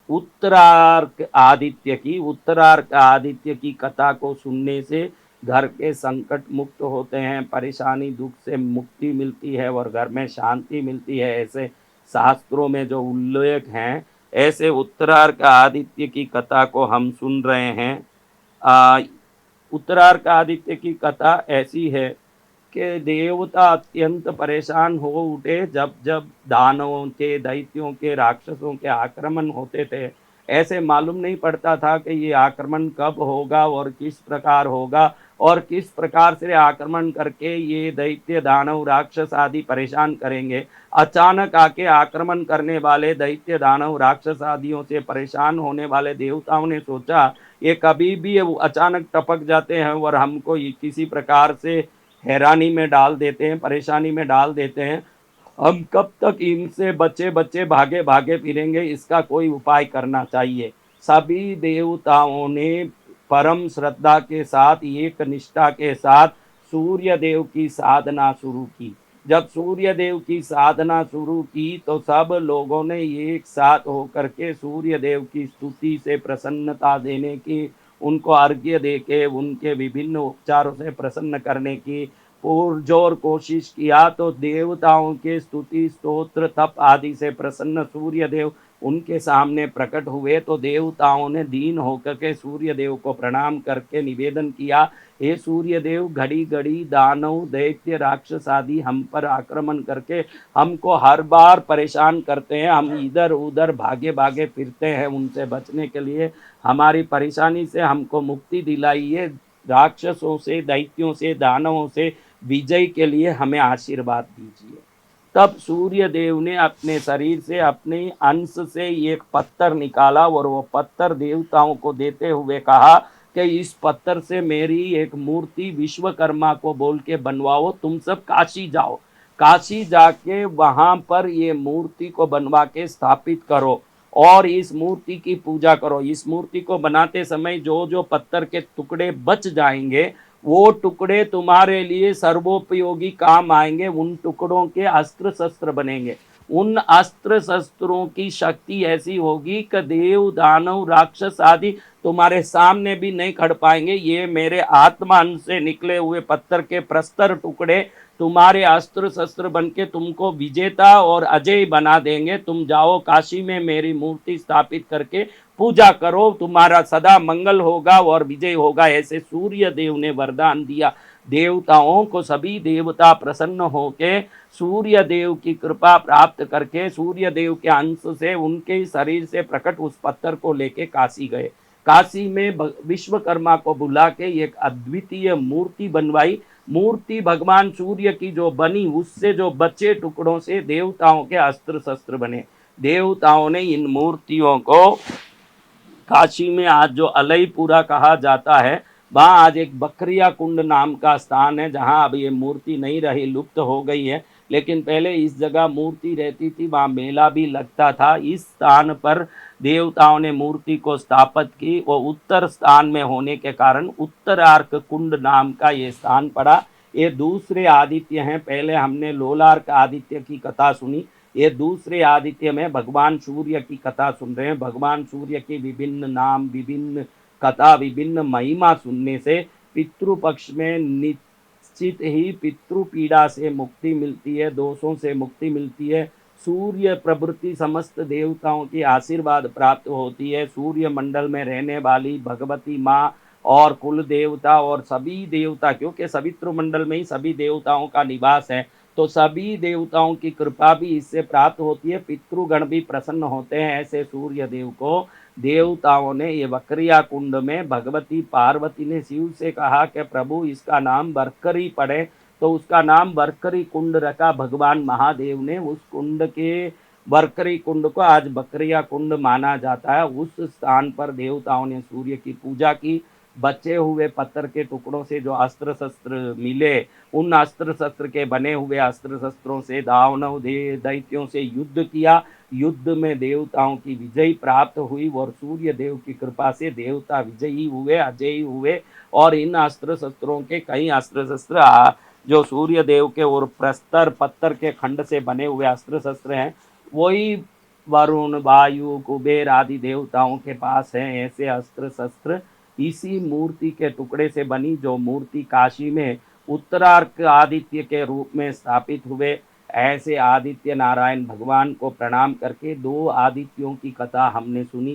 उत्तरार्क आदित्य की कथा को सुनने से घर के संकट मुक्त होते हैं, परेशानी दुख से मुक्ति मिलती है और घर में शांति मिलती है। ऐसे शास्त्रों में जो उल्लेख हैं, ऐसे उत्तरार्क आदित्य की कथा को हम सुन रहे हैं। आ, उत्तरार्क आदित्य की कथा ऐसी है कि देवता अत्यंत परेशान हो उठे जब जब दानवों के, दैत्यों के, राक्षसों के आक्रमण होते थे। ऐसे मालूम नहीं पड़ता था कि ये आक्रमण कब होगा और किस प्रकार होगा और किस प्रकार से आक्रमण करके ये दैत्य, दानव, राक्षस आदि परेशान करेंगे। अचानक आके आक्रमण करने वाले दैत्य, दानव, राक्षस आदियों से परेशान होने वाले देवताओं ने सोचा ये कभी भी अचानक टपक जाते हैं और हमको किसी प्रकार से हैरानी में डाल देते हैं, परेशानी में डाल देते हैं। हम कब तक इनसे बचे बचे भागे भागे फिरेंगे, इसका कोई उपाय करना चाहिए। सभी देवताओं ने परम श्रद्धा के साथ, एक निष्ठा के साथ सूर्य देव की साधना शुरू की। जब सूर्य देव की साधना शुरू की तो सब लोगों ने एक साथ होकर के सूर्य देव की स्तुति से प्रसन्नता देने की, उनको अर्घ्य देके उनके विभिन्न उपचारों से प्रसन्न करने की पुरजोर कोशिश किया। तो देवताओं के स्तुति, स्तोत्र, तप आदि से प्रसन्न सूर्य देव उनके सामने प्रकट हुए। तो देवताओं ने दीन होकर के सूर्य देव को प्रणाम करके निवेदन किया, हे सूर्य देव, घड़ी घड़ी दानव, दैत्य, राक्षस आदि हम पर आक्रमण करके हमको हर बार परेशान करते हैं। हम इधर उधर भागे भागे फिरते हैं उनसे बचने के लिए। हमारी परेशानी से हमको मुक्ति दिलाइए। राक्षसों से, दैत्यों से, दानवों से विजय के लिए हमें आशीर्वाद दीजिए। तब सूर्य देव ने अपने शरीर से, अपने अंश से एक पत्थर निकाला और वो पत्थर देवताओं को देते हुए कहा कि इस पत्थर से मेरी एक मूर्ति विश्वकर्मा को बोल के बनवाओ। तुम सब काशी जाओ, काशी जाके वहां पर ये मूर्ति को बनवा के स्थापित करो और इस मूर्ति की पूजा करो। इस मूर्ति को बनाते समय जो जो पत्थर के टुकड़े बच जाएंगे, वो टुकड़े तुम्हारे लिए सर्वोपयोगी काम आएंगे। उन टुकड़ों के अस्त्र शस्त्र बनेंगे। उन अस्त्र शस्त्रों की शक्ति ऐसी होगी कि देव, दानव, राक्षस आदि तुम्हारे सामने भी नहीं खड़ पाएंगे। ये मेरे आत्मा अंश से निकले हुए पत्थर के प्रस्तर टुकड़े तुम्हारे अस्त्र शस्त्र बन के तुमको विजेता और अजय बना देंगे। तुम जाओ काशी में मेरी मूर्ति स्थापित करके पूजा करो, तुम्हारा सदा मंगल होगा और विजय होगा। ऐसे सूर्य देव ने वरदान दिया। देवताओं को सभी देवता प्रसन्न होके सूर्य देव की कृपा प्राप्त करके सूर्य देव के अंश से, उनके शरीर से प्रकट उस पत्थर को लेके काशी गए। काशी में विश्वकर्मा को बुला के एक अद्वितीय मूर्ति बनवाई। मूर्ति भगवान सूर्य की जो बनी, उससे जो बचे टुकड़ों से देवताओं के अस्त्र शस्त्र बने। देवताओं ने इन मूर्तियों को काशी में आज जो अलईपुरा कहा जाता है, वहाँ आज एक बकरिया कुंड नाम का स्थान है, जहाँ अब ये मूर्ति नहीं रही, लुप्त हो गई है। लेकिन पहले इस जगह मूर्ति रहती थी, वहाँ मेला भी लगता था। इस स्थान पर देवताओं ने मूर्ति को स्थापित की। वो उत्तर स्थान में होने के कारण उत्तरार्क कुंड नाम का ये स्थान पड़ा। ये दूसरे आदित्य हैं। पहले हमने लोलार्क आदित्य की कथा सुनी, ये दूसरे आदित्य में भगवान सूर्य की कथा सुन रहे हैं। भगवान सूर्य के विभिन्न नाम, विभिन्न कथा, विभिन्न महिमा सुनने से पितृपक्ष में निश्चित ही पितृ पीड़ा से मुक्ति मिलती है, दोषों से मुक्ति मिलती है। सूर्य प्रभृति समस्त देवताओं की आशीर्वाद प्राप्त होती है। सूर्य मंडल में रहने वाली भगवती माँ और कुल देवता और सभी देवता, क्योंकि सवित्र मंडल में ही सभी देवताओं का निवास है, तो सभी देवताओं की कृपा भी इससे प्राप्त होती है। पितृगण भी प्रसन्न होते हैं। ऐसे सूर्य देव को देवताओं ने ये वक्रिया कुंड में भगवती पार्वती ने शिव से कहा कि प्रभु इसका नाम बरकरी पड़े, तो उसका नाम बरकरी कुंड रखा। भगवान महादेव ने उस कुंड के, बरकरी कुंड को आज बकरिया कुंड माना जाता है। उस स्थान पर देवताओं ने सूर्य की पूजा की। बचे हुए पत्थर के टुकड़ों से जो अस्त्र शस्त्र मिले, उन अस्त्र शस्त्र के बने हुए अस्त्र शस्त्रों से दानव दैत्यों से युद्ध किया। युद्ध में देवताओं की विजय प्राप्त हुई और सूर्य देव की कृपा से देवता विजयी हुए, अजयी हुए। और इन अस्त्र शस्त्रों के कई अस्त्र शस्त्र जो सूर्य देव के और प्रस्तर पत्थर के खंड से बने हुए अस्त्र शस्त्र हैं, वही वरुण, वायु, कुबेर आदि देवताओं के पास हैं ऐसे अस्त्र शस्त्र इसी मूर्ति के टुकड़े से बनी, जो मूर्ति काशी में उत्तरार्क आदित्य के रूप में स्थापित हुए। ऐसे आदित्य नारायण भगवान को प्रणाम करके दो आदित्यों की कथा हमने सुनी।